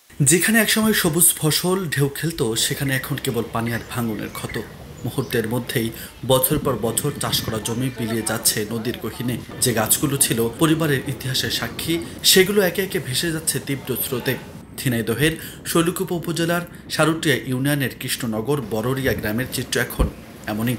যেখানে একসময় সবুজ ফসল ঢেউ খেলতো সেখানে এখন কেবল পানি আর ভাঙনের ক্ষত। মুহূর্তের মধ্যেই বছর পর বছর চাষ করা জমি বিলিয়ে যাচ্ছে নদীর গহীনে। যে গাছগুলো ছিল পরিবারের ইতিহাসের সাক্ষী, সেগুলো একে একে ভেসে যাচ্ছে তীব্র স্রোতে। ঝিনাইদহের শৈলকুপা উপজেলার সারুটিয়া ইউনিয়নের কৃষ্ণনগর বড়রিয়া গ্রামের চিত্র এখন এমনই।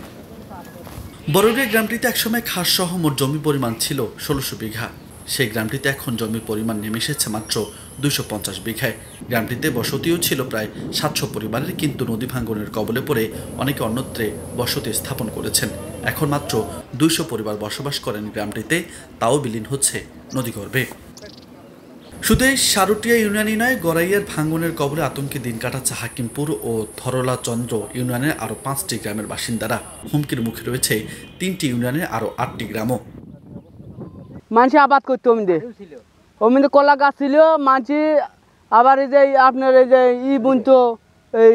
বড়রিয়া গ্রামটিতে একসময় খাস সহ মোট জমি পরিমাণ ছিল ১৬০০ বিঘা। সেই গ্রামটিতে এখন জমির পরিমাণ নেমে এসেছে মাত্র ২৫০ বিঘায়। গ্রামটিতে বসতিও ছিল প্রায় ৭০০ পরিবারের, কিন্তু নদী ভাঙ্গনের কবলে পড়ে অনেকে অন্যত্রে বসতি স্থাপন করেছেন। এখন মাত্র ২০০ পরিবার বসবাস করেন গ্রামটিতে, তাও বিলীন হচ্ছে নদীগর্ভে। শুধু এই সারুটিয়া ইউনিয়নই নয়, গড়াইয়ের ভাঙ্গনের কবলে আতঙ্কে দিন কাটাচ্ছে হাকিমপুর ও ধরলাচন্দ্র ইউনিয়নের আরও ৫টি গ্রামের বাসিন্দারা। হুমকির মুখে রয়েছে ৩টি ইউনিয়নের আরও ৮টি গ্রামও। মানুষ আবাদ করতো অমিতে কলা গাছ ছিল, মানুষ আবার এই যে আপনার এই যে বুনতো, এই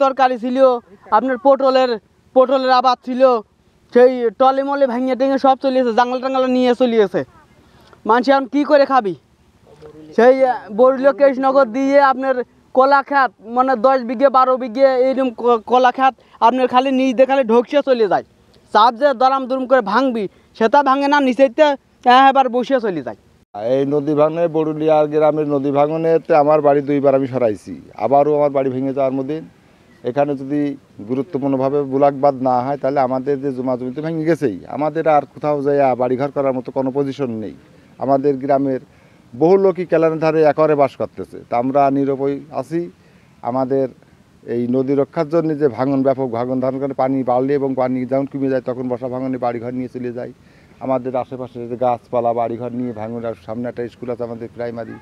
তরকারি ছিল, আপনার পটলের আবাদ ছিল। সেই টলে মলে ভেঙে টেঙে সব চলিয়েছে, জাঙ্গল টাঙ্গাল নিয়ে চলিয়েছে। মানুষ এখন কী করে খাবি? সেই বড়িয়া কৃষ্ণনগর দিয়ে আপনার কলা খাত, মানে ১০ বিঘে ১২ বিঘে এইরকম কলা খাত আপনার খালি নিজ দিয়ে খালি ঢকসে চলে যায়। চাপ যে দরাম দুরম করে ভাঙবি সেটা ভাঙে না, নিচেতে এবার বসে চলে যায়। এই নদী ভাঙনে বড়ুলিয়া গ্রামের নদী ভাঙনেতে আমার বাড়ি ২বার আমি সরাইছি, আবারও আমার বাড়ি ভেঙে যাওয়ার মধ্যে। এখানে যদি গুরুত্বপূর্ণভাবে বুলাকবাদ না হয় তাহলে আমাদের যে জমা জমিতে ভেঙে গেছেই, আমাদের আর কোথাও যাই বাড়িঘর করার মতো কোনো পজিশন নেই। আমাদের গ্রামের বহু লোকই কেলানের ধারে একরে বাস করতেছে, তা আমরা নিরুপায় আছি। আমাদের এই নদী রক্ষার জন্য যে ভাঙন, ব্যাপক ভাঙন ধারণ করে পানি বাড়লে এবং পানি যখন কমে যায় তখন বর্ষা ভাঙনে বাড়িঘর নিয়ে চলে যায়। আমাদের আশেপাশে যে গাছপালা বাড়িঘর নিয়ে ভাঙন, সামনে একটা স্কুল আছে আমাদের প্রাইমারি,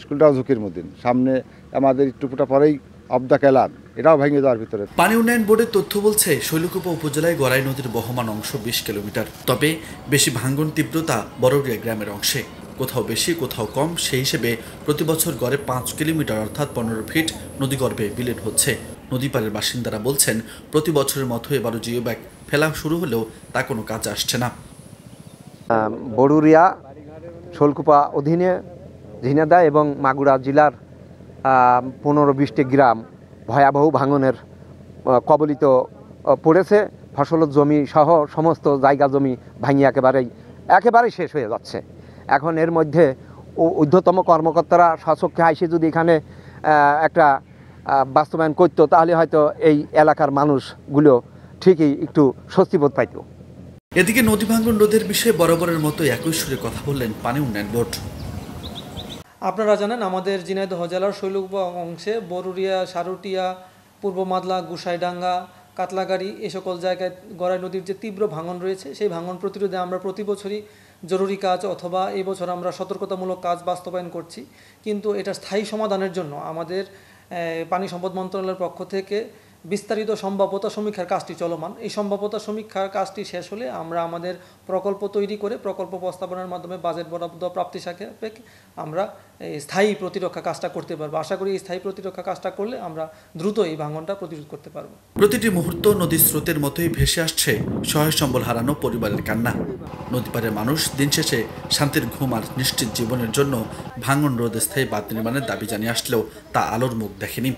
স্কুলটাও ঝুঁকির মধ্যে। সামনে আমাদের একটু ফুটা পরেই অবদা কেলান, এটাও ভেঙে যাওয়ার ভিতরে। পানি উন্নয়ন বোর্ডের তথ্য বলছে শৈলকুপা উপজেলায় গড়াই নদীর বহমান অংশ ২০ কিলোমিটার। তবে বেশি ভাঙ্গন তীব্রতা বড়রিয়া গ্রামের অংশে, কোথাও বেশি কোথাও কম। সেই হিসেবে প্রতি বছর গড়ে ৫ কিলোমিটার অর্থাৎ ১৫ ফিট নদীগর্ভে বিলীন হচ্ছে। নদী পাড়ের বাসিন্দারা বলছেন, প্রতি বছরের মতো এবারও জিও ব্যাগ ফেলা শুরু হলেও তা কোনো কাজে আসছে না। বড়ুরিয়া শৈলকুপা অধীনে ঝিনাইদহ এবং মাগুরা জেলার ১৫-২০টি গ্রাম ভয়াবহ ভাঙনের কবলিত পড়েছে। ফসলের জমি সহ সমস্ত জায়গা জমি ভাঙি একেবারেই শেষ হয়ে যাচ্ছে। এখন এর মধ্যে ঊর্ধ্বতম কর্মকর্তারা স্বচক্ষে আইসে যদি এখানে একটা বাস্তবায়ন করতো তাহলে হয়তো এই এলাকার মানুষগুলো ঠিকই একটু স্বস্তিবোধ পাইত। এদিকে নদী ভাঙ্গন রোধের বিষয়ে বরাবরের মতো একই সুরে কথা বললেন পানি উন্নয়ন বোর্ড। আপনারা জানেন, আমাদের ঝিনাইদহ জেলার শৈলকুপা অংশে বড়ুরিয়া, সারুটিয়া, পূর্ব মাদলা, গুসাইডাঙ্গা, কাতলাগাড়ি এই সকল জায়গায় গড়াই নদীর যে তীব্র ভাঙন রয়েছে, সেই ভাঙন প্রতিরোধে আমরা প্রতি বছরই জরুরি কাজ অথবা এই বছর আমরা সতর্কতামূলক কাজ বাস্তবায়ন করছি। কিন্তু এটা স্থায়ী সমাধানের জন্য আমাদের পানি সম্পদ মন্ত্রণালয়ের পক্ষ থেকে বিস্তারিত সম্ভাব্যতা সমীক্ষার কাজটি চলমান। এই সম্ভাব্যতা সমীক্ষার কাজটি শেষ হলে আমরা আমাদের প্রকল্প তৈরি করে প্রকল্প প্রস্তাবনার মাধ্যমে বাজেট বরাদ্দ প্রাপ্তি সাপেক্ষে আমরা স্থায়ী প্রতিরক্ষা কাজটা করতে পারবো। আশা করি এই স্থায়ী প্রতিরক্ষা কাজটা করলে আমরা দ্রুত এই ভাঙনটা প্রতিরোধ করতে পারবো। প্রতিটি মুহূর্ত নদীর স্রোতের মতোই ভেসে আসছে সহায় সম্বল হারানো পরিবারের কান্না। নদীপাড়ের মানুষ দিন শেষে শান্তির ঘুম আর নিশ্চিত জীবনের জন্য ভাঙন রোধ স্থায়ী বাঁধ নির্মাণের দাবি জানিয়ে আসলেও তা আলোর মুখ দেখেনি।